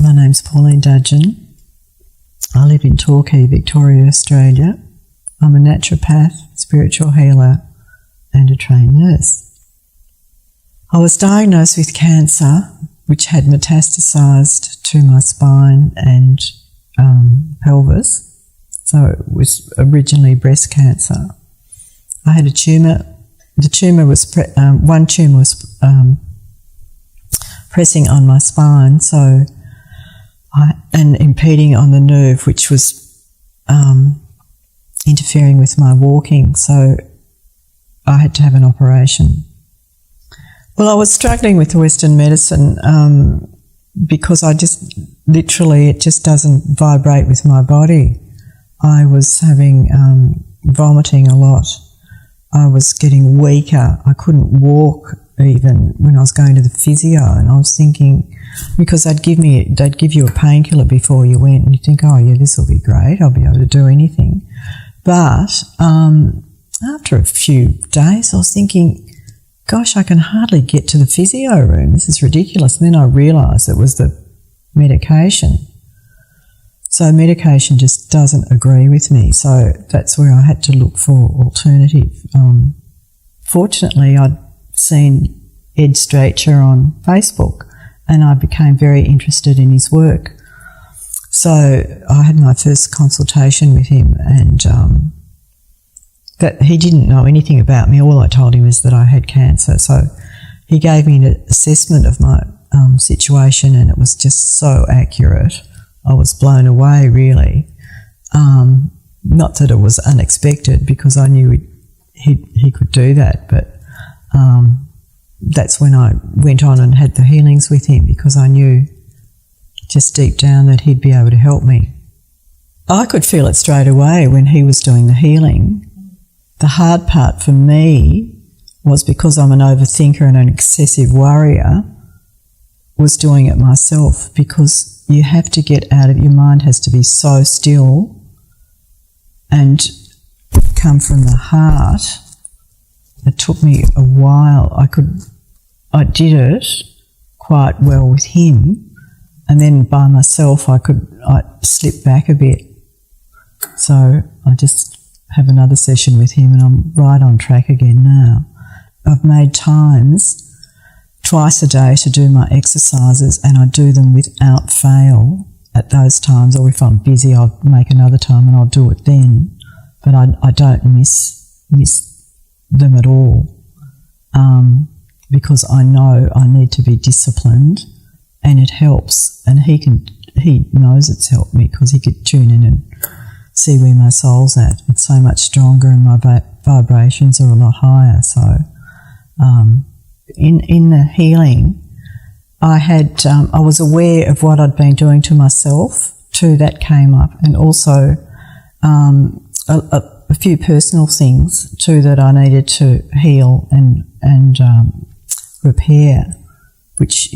My name's Pauline Dudgeon. I live in Torquay, Victoria, Australia. I'm a naturopath, spiritual healer and a trained nurse. I was diagnosed with cancer which had metastasised to my spine and pelvis. So it was originally breast cancer. I had a tumour. The tumour was, one tumour was pressing on my spine, and impeding on the nerve, which was interfering with my walking, so I had to have an operation. Well, I was struggling with Western medicine because I just, literally, it just doesn't vibrate with my body. I was having vomiting a lot. I was getting weaker. I couldn't walk even when I was going to the physio, and I was thinking, because they'd give you a painkiller before you went, and you think, oh yeah, this will be great, I'll be able to do anything. But after a few days, I was thinking, gosh, I can hardly get to the physio room. This is ridiculous. And then I realised it was the medication. So medication just doesn't agree with me. So that's where I had to look for alternative. Fortunately, I'd seen Ed Strachar on Facebook, and I became very interested in his work. So I had my first consultation with him, and that he didn't know anything about me. All I told him is that I had cancer. So he gave me an assessment of my situation, and it was just so accurate. I was blown away, really. Not that it was unexpected, because I knew he could do that, but that's when I went on and had the healings with him, because I knew just deep down that he'd be able to help me. I could feel it straight away when he was doing the healing. The hard part for me was, because I'm an overthinker and an excessive worrier, was doing it myself, because you have to get out of, your mind has to be so still and come from the heart. It took me a while. I did it quite well with him, and then by myself I slipped back a bit. So I just have another session with him, and I'm right on track again now. I've made times twice a day to do my exercises, and I do them without fail at those times, or if I'm busy I'll make another time and I'll do it then. But I don't miss them at all, because I know I need to be disciplined, and it helps. And he knows it's helped me, because he could tune in and see where my soul's at. It's so much stronger, and my vibrations are a lot higher. So in the healing, I was aware of what I'd been doing to myself too. That came up, and also a few personal things too that I needed to heal and repair, which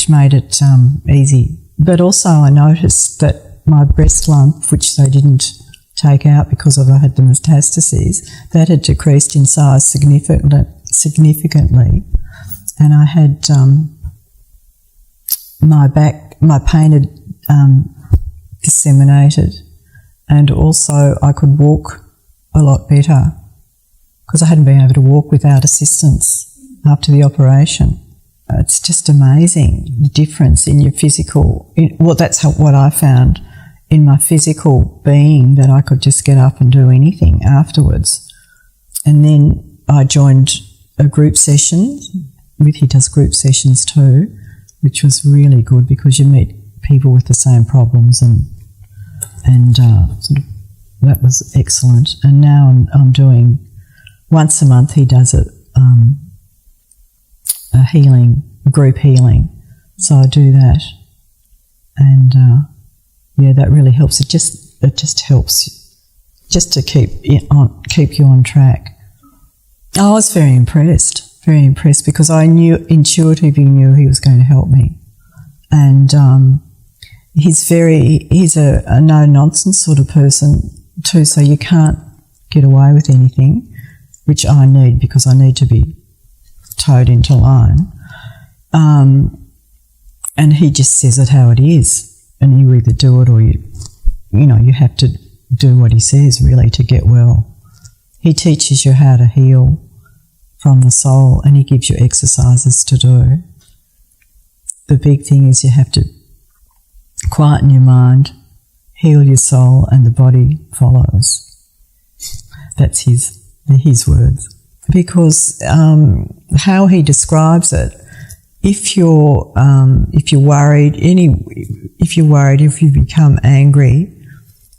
made it easy. But also I noticed that my breast lump, which they didn't take out because I had the metastases, that had decreased in size significantly, and I had my pain had disseminated. And also I could walk a lot better, because I hadn't been able to walk without assistance after the operation. It's just amazing, the difference in your physical, that's what I found in my physical being, that I could just get up and do anything afterwards. And then I joined a group session he does group sessions too, which was really good, because you meet people with the same problems, and that was excellent. And now I'm doing, once a month he does a group healing, so I do that, and that really helps. It just helps just to keep you on track. I was very impressed, because I intuitively knew he was going to help me, and he's a no-nonsense sort of person too, so you can't get away with anything, which I need, because I need to be towed into line. And he just says it how it is, and you either do it or you have to do what he says really to get well. He teaches you how to heal from the soul, and he gives you exercises to do. The big thing is you have to quieten your mind, heal your soul, and the body follows. That's his words. Because how he describes it, if you're worried, if you become angry,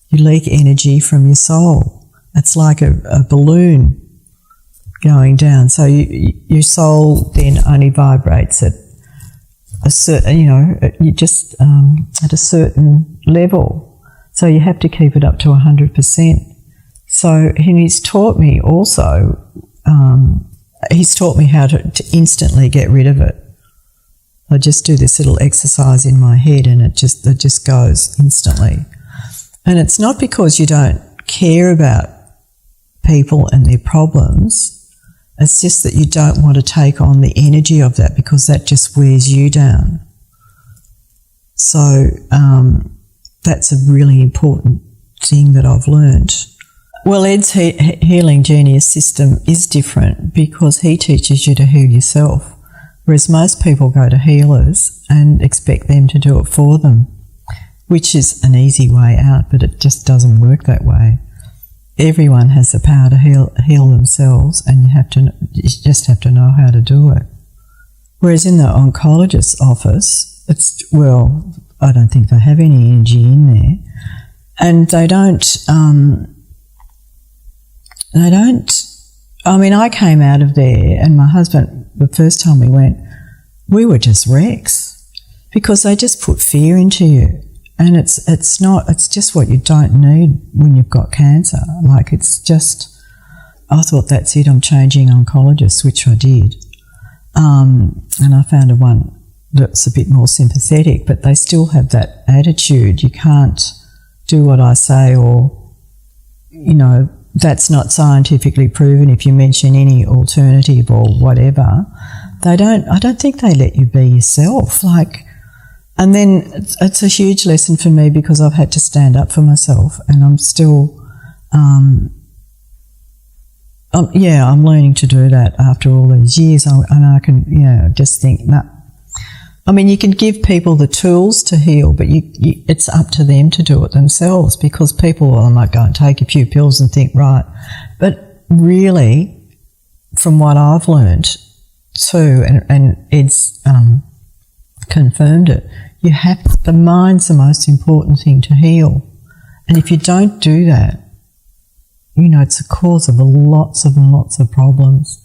you leak energy from your soul. It's like a balloon going down. So your soul then only vibrates at a certain, you just at a certain level. So you have to keep it up to 100%. So he's taught me also. He's taught me how to instantly get rid of it. I just do this little exercise in my head, and it just goes instantly. And it's not because you don't care about people and their problems. It's just that you don't want to take on the energy of that, because that just wears you down. So that's a really important thing that I've learned. Well, Ed's Healing Genius system is different because he teaches you to heal yourself, whereas most people go to healers and expect them to do it for them, which is an easy way out, but it just doesn't work that way. Everyone has the power to heal themselves, and you just have to know how to do it. Whereas in the oncologist's office, I don't think they have any energy in there, and they don't. I came out of there, and my husband, the first time we went, we were just wrecks, because they just put fear into you. And it's just what you don't need when you've got cancer. Like, it's just, I thought, that's it, I'm changing oncologists, which I did. And I found one that's a bit more sympathetic, but they still have that attitude. You can't do what I say, or, that's not scientifically proven. If you mention any alternative or whatever, I don't think they let you be yourself. And then it's a huge lesson for me, because I've had to stand up for myself, and I'm still, I'm learning to do that after all these years. And I can, just think, nah. You can give people the tools to heal, but it's up to them to do it themselves, because people, I might go and take a few pills and think, right. But really, from what I've learned too, and Ed's confirmed it, the mind's the most important thing to heal. And if you don't do that, it's a cause of lots and lots of problems.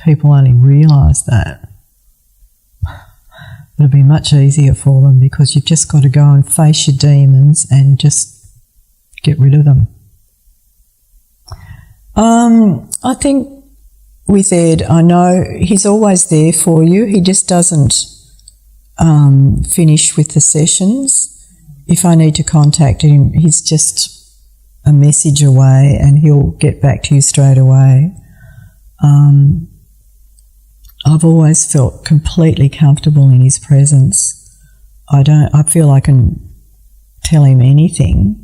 People only realise that. It'll be much easier for them, because you've just got to go and face your demons and just get rid of them. I think with Ed, I know he's always there for you. He just doesn't finish with the sessions. If I need to contact him, he's just a message away, and he'll get back to you straight away. I've always felt completely comfortable in his presence. I feel I can tell him anything.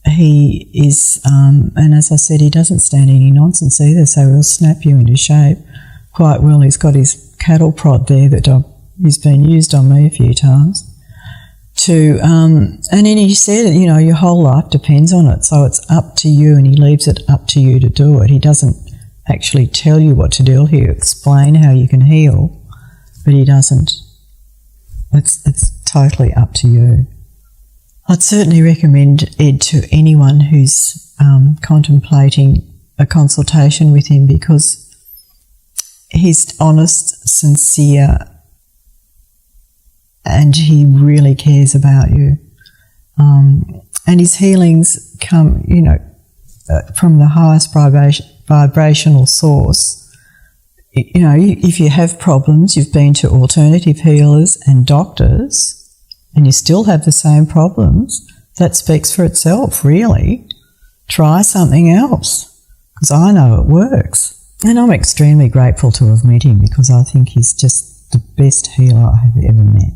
He is, and as I said, he doesn't stand any nonsense either, so he'll snap you into shape quite well. He's got his cattle prod there that he's been used on me a few times. And then he said, your whole life depends on it, so it's up to you, and he leaves it up to you to do it. He doesn't actually tell you what to do. He'll explain how you can heal, but he doesn't. It's totally up to you. I'd certainly recommend Ed to anyone who's contemplating a consultation with him, because he's honest, sincere, and he really cares about you. And his healings come, from the highest vibrational source. If you have problems, you've been to alternative healers and doctors, and you still have the same problems, that speaks for itself, really. Try something else, because I know it works. And I'm extremely grateful to have met him, because I think he's just the best healer I have ever met.